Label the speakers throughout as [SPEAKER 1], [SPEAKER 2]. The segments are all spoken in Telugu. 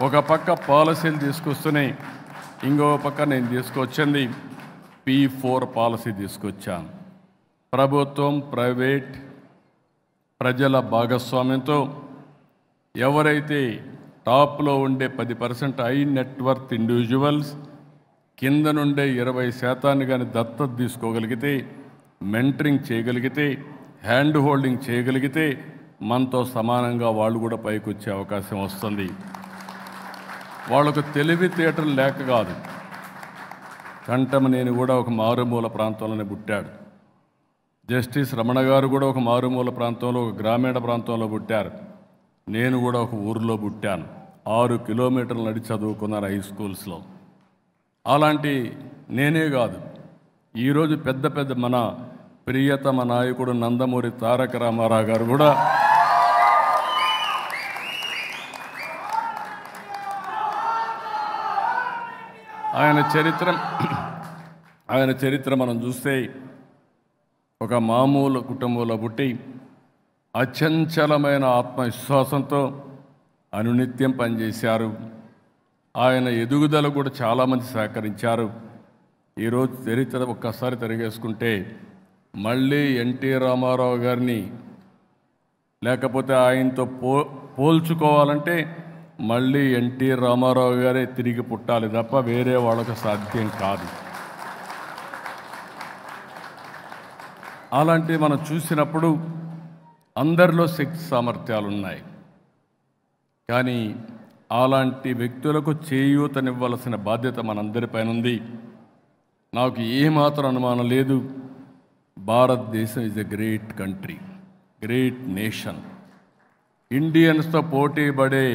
[SPEAKER 1] ఒక పక్క పాలసీలు తీసుకొస్తున్నాయి, ఇంకో పక్క నేను తీసుకొచ్చింది P4 పాలసీ తీసుకొచ్చాను. ప్రభుత్వం, ప్రైవేట్, ప్రజల భాగస్వామ్యంతో ఎవరైతే టాప్లో ఉండే 10% హై నెట్వర్త్ ఇండివిజువల్స్ కింద నుండే 20% కానీ దత్తత తీసుకోగలిగితే, మెంటరింగ్ చేయగలిగితే, హ్యాండ్ హోల్డింగ్ చేయగలిగితే మనతో సమానంగా వాళ్ళు కూడా పైకి వచ్చే అవకాశం వస్తుంది. వాళ్ళకు తెలివితేటలు లేక కాదు. కంఠమనేని కూడా ఒక మారుమూల ప్రాంతంలోనే పుట్టాడు. జస్టిస్ రమణ గారు కూడా ఒక మారుమూల ప్రాంతంలో, ఒక గ్రామీణ ప్రాంతంలో పుట్టారు. నేను కూడా ఒక ఊరిలో పుట్టాను. 6 కిలోమీటర్లు నడిచి చదువుకున్నారు హై స్కూల్స్లో. అలాంటి నేనే కాదు, ఈరోజు పెద్ద పెద్ద మన ప్రియతమ నాయకుడు నందమూరి తారక రామారావు గారు కూడా ఆయన చరిత్ర మనం చూస్తే ఒక మామూలు కుటుంబంలో పుట్టి అచంచలమైన ఆత్మవిశ్వాసంతో అనునిత్యం పనిచేశారు. ఆయన ఎదుగుదల కూడా చాలామంది సహకరించారు. ఈరోజు చరిత్ర ఒక్కసారి తిరిగేసుకుంటే మళ్ళీ ఎన్టీ రామారావు గారిని లేకపోతే ఆయనతో పోల్చుకోవాలంటే మళ్ళీ ఎన్టీ రామారావు గారే తిరిగి పుట్టాలి తప్ప వేరే వాళ్ళకు సాధ్యం కాదు. అలాంటివి మనం చూసినప్పుడు అందరిలో శక్తి సామర్థ్యాలు ఉన్నాయి. కానీ అలాంటి వ్యక్తులకు చేయూతనివ్వాల్సిన బాధ్యత మనందరిపైన ఉంది. నాకు ఏమాత్రం అనుమానం లేదు, Bharatadesam is a great country, great nation. ఇండియన్స్తో పోటీ పడే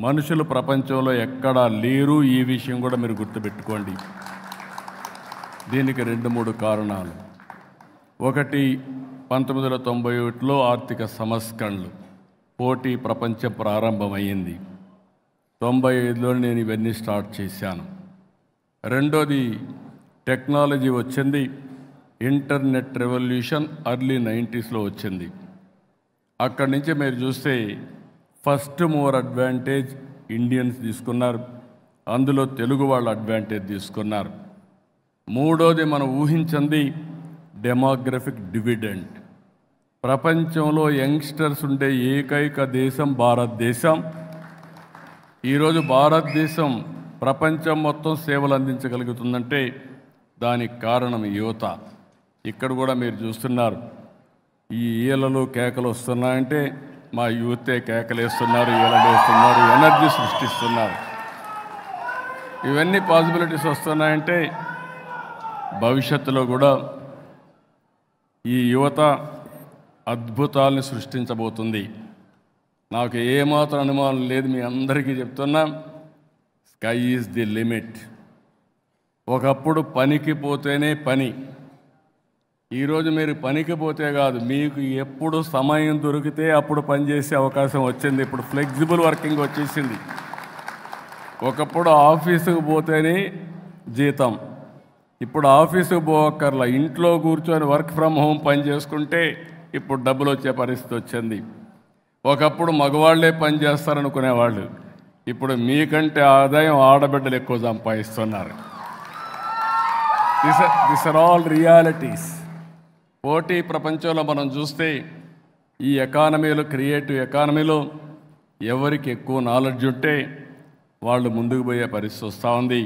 [SPEAKER 1] మనుషులు ప్రపంచంలో ఎక్కడా లేరు. ఈ విషయం కూడా మీరు గుర్తుపెట్టుకోండి. దీనికి 2-3 కారణాలు. ఒకటి, 1991లో ఆర్థిక సంస్కరణలు, పోటీ ప్రపంచం ప్రారంభమైంది. 95లో నేను ఇవన్నీ స్టార్ట్ చేశాను. రెండోది, టెక్నాలజీ వచ్చింది. ఇంటర్నెట్ రెవల్యూషన్ ఎర్లీ 90స్లో వచ్చింది. అక్కడి నుంచి మీరు చూస్తే ఫస్ట్ మూవర్ అడ్వాంటేజ్ ఇండియన్స్ తీసుకున్నారు, అందులో తెలుగు వాళ్ళు అడ్వాంటేజ్ తీసుకున్నారు. మూడోది, మనం ఊహించింది డెమోగ్రఫిక్ డివిడెండ్. ప్రపంచంలో యంగ్స్టర్స్ ఉండే ఏకైక దేశం భారతదేశం. ఈరోజు భారతదేశం ప్రపంచం మొత్తం సేవలు అందించగలుగుతుందంటే దానికి కారణం యువత. ఇక్కడ కూడా మీరు చూస్తున్నారు, ఈ ఈలలు కేకలు వస్తున్నాయంటే మా యూతే కేకలేస్తున్నారు, ఈలలు వేస్తున్నారు, ఎనర్జీ సృష్టిస్తున్నారు. ఇవన్నీ పాసిబిలిటీస్ వస్తున్నాయంటే భవిష్యత్తులో కూడా ఈ యువత అద్భుతాలను సృష్టించబోతుంది. నాకు ఏమాత్రం అనుమానం లేదు, మీ అందరికీ చెప్తున్నా, స్కై ఈజ్ ది లిమిట్. ఒకప్పుడు పనికి పోతేనే పని, ఈరోజు మీరు పనికి పోతే కాదు, మీకు ఎప్పుడు సమయం దొరికితే అప్పుడు పనిచేసే అవకాశం వచ్చింది. ఇప్పుడు ఫ్లెక్సిబుల్ వర్కింగ్ వచ్చేసింది. ఒకప్పుడు ఆఫీసుకు పోతేనే జీతం, ఇప్పుడు ఆఫీసుకు పోవక్కర్లా, ఇంట్లో కూర్చొని వర్క్ ఫ్రమ్ హోమ్ పని చేసుకుంటే ఇప్పుడు డబ్బులు వచ్చే పరిస్థితి వచ్చింది. ఒకప్పుడు మగవాళ్లే పని చేస్తారనుకునేవాళ్ళు, ఇప్పుడు మీకంటే ఆదాయం ఆడబిడ్డలు ఎక్కువ సంపాదిస్తున్నారు. This are all realities. పోటీ ప్రపంచంలో మనం చూస్తే ఈ ఎకానమీలో, క్రియేటివ్ ఎకానమీలో ఎవరికి ఎక్కువ నాలెడ్జ్ ఉంటే వాళ్ళు ముందుకు పోయే పరిస్థితి వస్తూ ఉంది.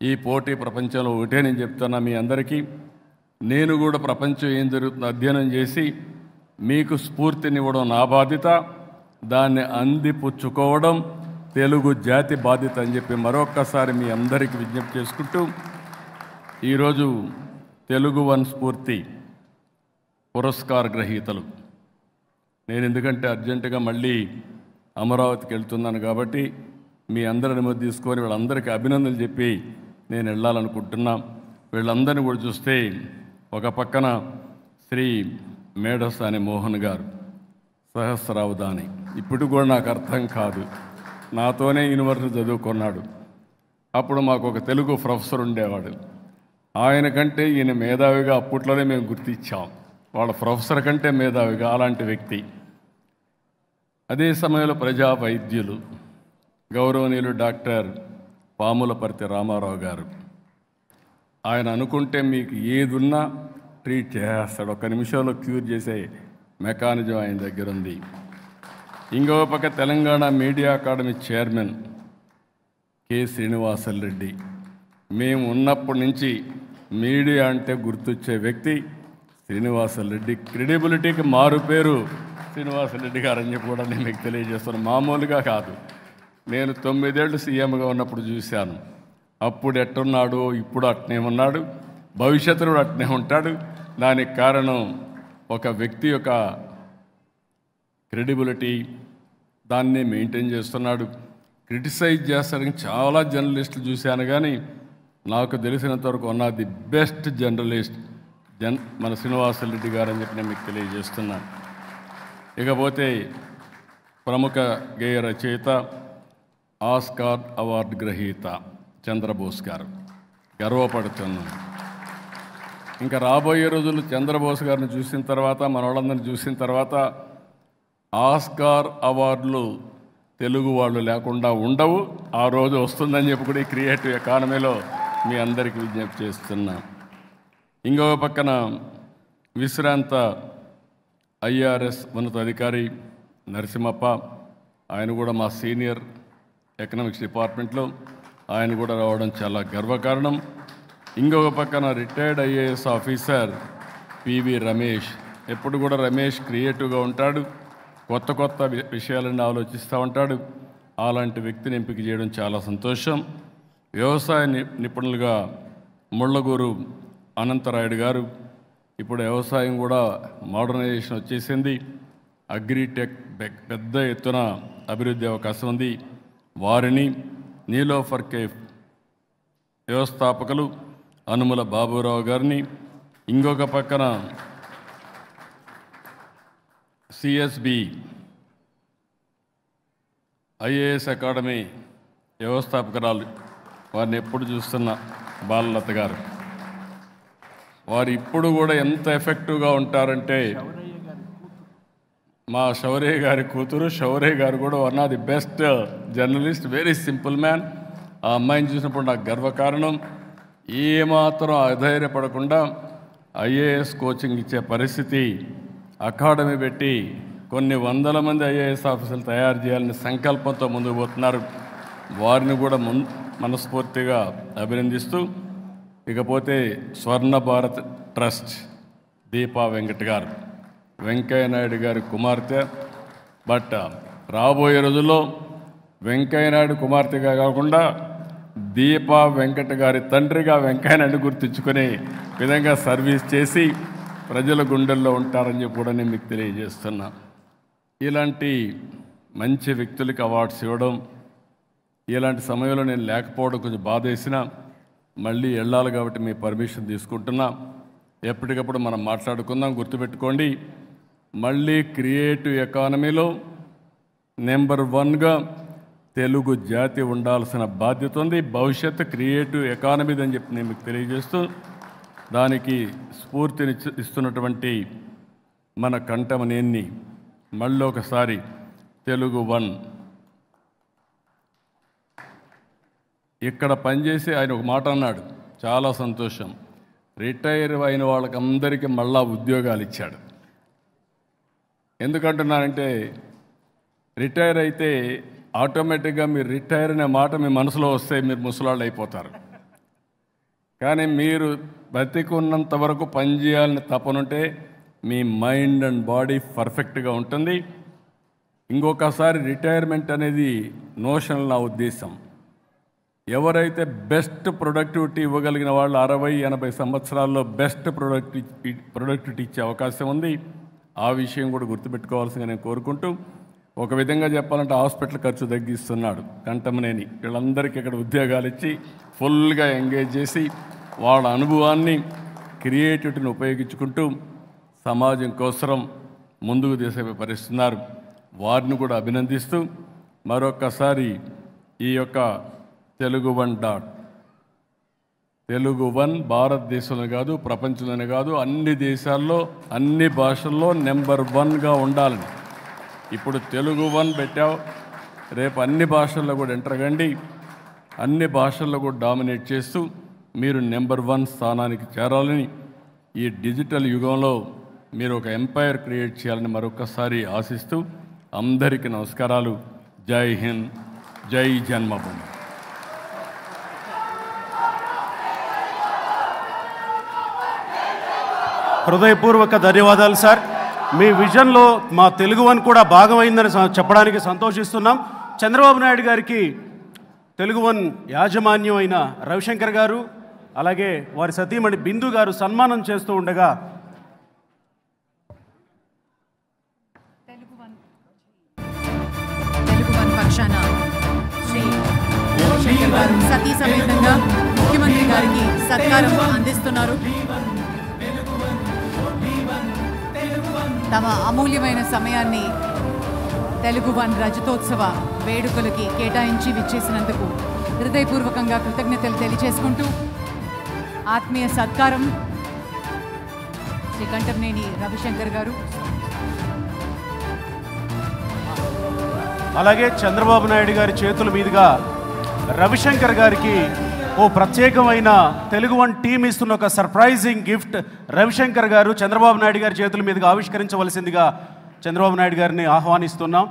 [SPEAKER 1] ఈ పోటీ ప్రపంచంలో ఒకటే నేను చెప్తున్నా మీ అందరికీ, నేను కూడా ప్రపంచం ఏం జరుగుతుందో అధ్యయనం చేసి మీకు స్ఫూర్తినివ్వడం నా బాధ్యత, దాన్ని అందిపుచ్చుకోవడం తెలుగు జాతి బాధ్యత అని చెప్పి మరొక్కసారి మీ అందరికీ విజ్ఞప్తి చేసుకుంటూ, ఈరోజు తెలుగు వన్ స్ఫూర్తి పురస్కార గ్రహీతలు, నేను ఎందుకంటే అర్జెంటుగా మళ్ళీ అమరావతికి వెళ్తున్నాను కాబట్టి మీ అందరి అనుమతి తీసుకొని వీళ్ళందరికీ అభినందనలు చెప్పి నేను వెళ్ళాలనుకుంటున్నా. వీళ్ళందరినీ కూడా చూస్తే ఒక పక్కన శ్రీ మేడసాని మోహన్ గారు, సహస్రావధాని, ఇప్పుడు కూడా నాకు అర్థం కాదు, నాతోనే యూనివర్సిటీ చదువుకున్నాడు. అప్పుడు మాకు ఒక తెలుగు ప్రొఫెసర్ ఉండేవాడు, ఆయన కంటే ఈయన మేధావిగా అప్పట్లోనే మేము గుర్తించాం, వాళ్ళ ప్రొఫెసర్ కంటే మేధావిగా. అలాంటి వ్యక్తి. అదే సమయంలో ప్రజా వైద్యులు గౌరవనీయులు డాక్టర్ పాములపర్తి రామారావు గారు. ఆయన అనుకుంటే మీకు ఏదున్నా ట్రీట్ చేసేస్తాడు, ఒక్క నిమిషంలో క్యూర్ చేసే మెకానిజం ఆయన దగ్గర ఉంది. ఇంకో పక్క Telangana media academy chairman K Srinivasareddy. మేము ఉన్నప్పటి నుంచి మీడియా అంటే గుర్తొచ్చే వ్యక్తి శ్రీనివాసరెడ్డి. క్రెడిబిలిటీకి మారు పేరు శ్రీనివాసరెడ్డి గారు అని చెప్పి కూడా నేను మీకు తెలియజేస్తున్నాను. మామూలుగా కాదు. నేను 9 ఏళ్ళు సీఎంగా ఉన్నప్పుడు చూశాను. అప్పుడు ఎట్టున్నాడు, ఇప్పుడు అట్నే ఉన్నాడు, భవిష్యత్తులో అట్నే ఉంటాడు. దానికి కారణం ఒక వ్యక్తి యొక్క క్రెడిబిలిటీ, దాన్ని మెయింటైన్ చేస్తున్నాడు. క్రిటిసైజ్ చేస్తాడని చాలా జర్నలిస్టులు చూశాను, కానీ నాకు తెలిసినంతవరకు one of the best journalist మన శ్రీనివాసరెడ్డి గారు అని చెప్పి నేను మీకు తెలియజేస్తున్నాను. ఇకపోతే ప్రముఖ గేయ రచయిత, ఆస్కార్ అవార్డు గ్రహీత చంద్రబోస్ గారు, గర్వపడుతున్నాను. ఇంకా రాబోయే రోజులు చంద్రబోస్ గారిని చూసిన తర్వాత, మన వాళ్ళందరినీ చూసిన తర్వాత ఆస్కార్ అవార్డులు తెలుగు వాళ్ళు లేకుండా ఉండవు. ఆ రోజు వస్తుందని చెప్పి కూడా ఈ క్రియేటివ్ ఎకానమీలో మీ అందరికీ విజ్ఞప్తి చేస్తున్నా. ఇంకో పక్కన విశ్రాంత ఐఆర్ఎస్ ఉన్నతాధికారి నరసింహప్ప, ఆయన కూడా మా సీనియర్ ఎకనామిక్స్ డిపార్ట్మెంట్లో, ఆయన కూడా రావడం చాలా గర్వకారణం. ఇంకొక పక్కన retired IAS officer PV Ramesh. ఎప్పుడు కూడా రమేష్ క్రియేటివ్గా ఉంటాడు, కొత్త కొత్త విషయాలన్నీ ఆలోచిస్తూ ఉంటాడు. అలాంటి వ్యక్తిని ఎంపిక చేయడం చాలా సంతోషం. వ్యవసాయ నిపుణులుగా ముళ్ళగూరు అనంతరాయుడు గారు. ఇప్పుడు వ్యవసాయం కూడా మోడర్నైజేషన్ వచ్చేసింది, అగ్రిటెక్ పెద్ద ఎత్తున అభివృద్ధి అవకాశం ఉంది. వారిని నీలోఫర్ కేఫ్ వ్యవస్థాపకులు అనుముల బాబురావు గారిని, ఇంకొక పక్కన సిఎస్బి ఐఏఎస్ అకాడమీ వ్యవస్థాపకురాలు, వారిని ఎప్పుడు చూస్తున్న బాలలత గారు. వారు ఇప్పుడు కూడా ఎంత ఎఫెక్టివ్గా ఉంటారంటే, మా శౌర్య గారి కూతురు, శౌర్య గారు కూడా one of the best journalist, very simple man. ఆ అమ్మాయిని చూసినప్పుడు నాకు గర్వకారణం. ఏమాత్రం అధైర్యపడకుండా ఐఏఎస్ కోచింగ్ ఇచ్చే పరిస్థితి, అకాడమీ పెట్టి కొన్ని వందల మంది ఐఏఎస్ ఆఫీసర్లు తయారు చేయాలని సంకల్పంతో ముందుకు పోతున్నారు. వారిని కూడా మనస్ఫూర్తిగా అభినందిస్తూ, ఇకపోతే స్వర్ణ భారత్ ట్రస్ట్ దీపా వెంకట్ గారు, వెంకయ్యనాయుడు గారి కుమార్తె. బట్ రాబోయే రోజుల్లో వెంకయ్యనాయుడు కుమార్తెగా కాకుండా దీపా వెంకట్ గారి తండ్రిగా వెంకయ్యనాయుడు గుర్తించుకునే విధంగా సర్వీస్ చేసి ప్రజల గుండెల్లో ఉంటారని చెప్పి కూడా నేను మీకు తెలియజేస్తున్నా. ఇలాంటి మంచి వ్యక్తులకి అవార్డ్స్ ఇవ్వడం, ఇలాంటి సమయంలో నేను లేకపోవడం కొంచెం బాధ వేసినా, మళ్ళీ వెళ్ళాలి కాబట్టి మీ పర్మిషన్ తీసుకుంటున్నా. ఎప్పటికప్పుడు మనం మాట్లాడుకుందాం. గుర్తుపెట్టుకోండి, మళ్ళీ క్రియేటివ్ ఎకానమీలో నెంబర్ 1గా తెలుగు జాతి ఉండాల్సిన బాధ్యత ఉంది. భవిష్యత్తు క్రియేటివ్ ఎకానమీదని చెప్పి నేను మీకు తెలియజేస్తూ, దానికి స్ఫూర్తిని ఇస్తున్నటువంటి మన కంఠమనేని మళ్ళీ ఒకసారి తెలుగు 1 ఇక్కడ పనిచేసి ఆయన ఒక మాట అన్నాడు, చాలా సంతోషం. రిటైర్ అయిన వాళ్ళకి అందరికీ మళ్ళా ఉద్యోగాలు ఇచ్చాడు. ఎందుకంటున్నానంటే, రిటైర్ అయితే ఆటోమేటిక్గా మీరు రిటైర్ అనే మాట మీ మనసులో వస్తే మీరు ముసలాళ్ళు అయిపోతారు. కానీ మీరు బతికున్నంత వరకు పనిచేయాలని తపనుంటే మీ మైండ్ అండ్ బాడీ పర్ఫెక్ట్గా ఉంటుంది. ఇంకొకసారి రిటైర్మెంట్ అనేది నోషన్, నా ఉద్దేశం. ఎవరైతే బెస్ట్ ప్రొడక్టివిటీ ఇవ్వగలిగిన వాళ్ళు 60-80 సంవత్సరాల్లో బెస్ట్ ప్రొడక్టివిటీ ఇచ్చే అవకాశం ఉంది. ఆ విషయం కూడా గుర్తుపెట్టుకోవాల్సిందిగా నేను కోరుకుంటూ, ఒక విధంగా చెప్పాలంటే హాస్పిటల్ ఖర్చు తగ్గిస్తున్నాడు కంఠమనేని. వీళ్ళందరికీ ఇక్కడ ఉద్యోగాలు ఇచ్చి ఫుల్గా ఎంగేజ్ చేసి వాళ్ళ అనుభవాన్ని, క్రియేటివిటీని ఉపయోగించుకుంటూ సమాజం కోసం ముందుకు తీసుకుపరిస్తున్నారు. వారిని కూడా అభినందిస్తూ, మరొక్కసారి ఈ యొక్క తెలుగు 1 భారతదేశంలో కాదు, ప్రపంచంలోనే కాదు, అన్ని దేశాల్లో అన్ని భాషల్లో నెంబర్ 1గా ఉండాలని. ఇప్పుడు తెలుగు 1 పెట్టావు, రేపు అన్ని భాషల్లో కూడా ఎంటర్ కండి, అన్ని భాషల్లో కూడా డామినేట్ చేస్తూ మీరు నెంబర్ 1 స్థానానికి చేరాలని, ఈ డిజిటల్ యుగంలో మీరు ఒక ఎంపైర్ క్రియేట్ చేయాలని మరొకసారి ఆశిస్తూ అందరికీ నమస్కారాలు. జై హింద్, జై జన్మభూమి.
[SPEAKER 2] హృదయపూర్వక ధన్యవాదాలు సార్. మీ విజన్లో మా తెలుగు వన్ కూడా భాగమైందని చెప్పడానికి సంతోషిస్తున్నాం. చంద్రబాబు నాయుడు గారికి తెలుగు వన్ యాజమాన్యం అయిన రవిశంకర్ గారు, అలాగే వారి సతీమణి బిందు గారు సన్మానం చేస్తూ ఉండగా
[SPEAKER 3] తెలుగు వన్ పక్షాన శ్రీ రవిశంకర్ గారు సతీ సమేతంగా ముఖ్యమంత్రి గారికి సత్కారం అందిస్తున్నారు. తమ అమూల్యమైన సమయాన్ని తెలుగు వన్ రజతోత్సవ వేడుకలకి కేటాయించి విచ్చేసినందుకు హృదయపూర్వకంగా కృతజ్ఞతలు తెలియజేసుకుంటూ ఆత్మీయ సత్కారం శ్రీ కంఠంనేని రవిశంకర్ గారు.
[SPEAKER 2] అలాగే చంద్రబాబు నాయుడు గారి చేతుల మీదుగా రవిశంకర్ గారికి ఓ ప్రత్యేకమైన తెలుగు వన్ టీం ఇస్తున్న ఒక సర్ప్రైజింగ్ గిఫ్ట్ రవిశంకర్ గారు చంద్రబాబు నాయుడు గారి చేతుల మీదుగా ఆవిష్కరించవలసిందిగా చంద్రబాబు నాయుడు గారిని ఆహ్వానిస్తున్నాం.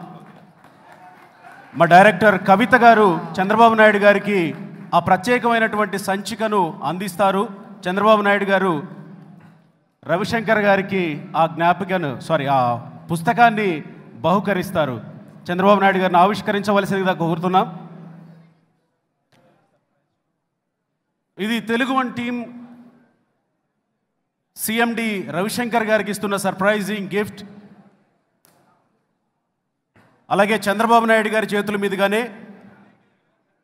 [SPEAKER 2] మా డైరెక్టర్ కవిత గారు చంద్రబాబు నాయుడు గారికి ఆ ప్రత్యేకమైనటువంటి సంచికను అందిస్తారు. చంద్రబాబు నాయుడు గారు రవిశంకర్ గారికి ఆ పుస్తకాన్ని బహుకరిస్తారు. చంద్రబాబు నాయుడు గారిని ఆవిష్కరించవలసిందిగా కోరుతున్నాం. ఇది Telugu one team CMD Ravishankar గారికి ఇస్తున్న సర్ప్రైజింగ్ గిఫ్ట్. అలాగే చంద్రబాబు నాయుడు గారి చేతుల మీదుగానే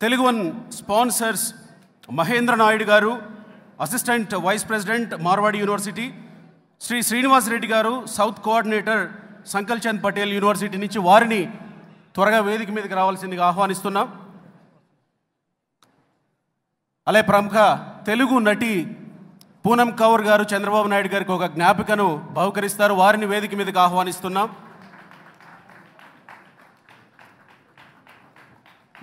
[SPEAKER 2] తెలుగు వన్ స్పాన్సర్స్ మహేంద్ర నాయుడు గారు, assistant vice president Marwadi university, Shri Srinivas Reddy గారు, south coordinator Sankal Chand Patel university నుంచి వారిని త్వరగా వేదిక మీదకి రావాల్సిందిగా ఆహ్వానిస్తున్నాం. అలాగే ప్రముఖ తెలుగు నటి పూనం కౌర్ గారు చంద్రబాబు నాయుడు గారికి ఒక జ్ఞాపికను బహుకరిస్తారు. వారిని వేదిక మీదకి ఆహ్వానిస్తున్నాం.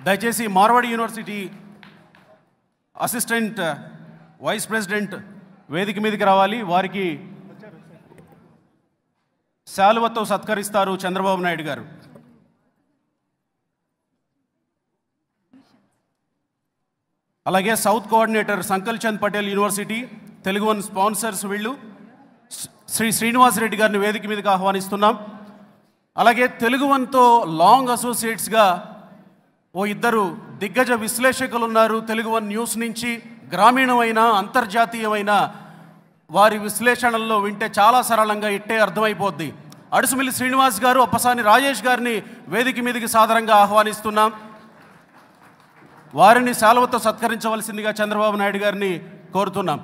[SPEAKER 2] దయచేసి Marwadi university assistant vice president వేదిక మీదకి రావాలి. వారికి శాలువతో సత్కరిస్తారు చంద్రబాబు నాయుడు గారు. అలాగే south coordinator Sankal Chand Patel university Telugu one sponsors వీళ్ళు శ్రీ శ్రీనివాస్ రెడ్డి గారిని వేదిక మీదకి ఆహ్వానిస్తున్నాం. అలాగే తెలుగు వన్తో లాంగ్ అసోసియేట్స్గా ఓ ఇద్దరు దిగ్గజ విశ్లేషకులు ఉన్నారు. తెలుగు వన్ న్యూస్ నుంచి గ్రామీణమైన అంతర్జాతీయమైన వారి విశ్లేషణల్లో వింటే చాలా సరళంగా ఇట్టే అర్థమైపోద్ది. అడుసుమిల్లి శ్రీనివాస్ గారు, అప్పసాని రాజేష్ గారిని వేదిక మీదకి సాదరంగా ఆహ్వానిస్తున్నాం. వారిని శాలువతో సత్కరించవలసిందిగా చంద్రబాబు నాయుడు గారిని కోరుతున్నాం.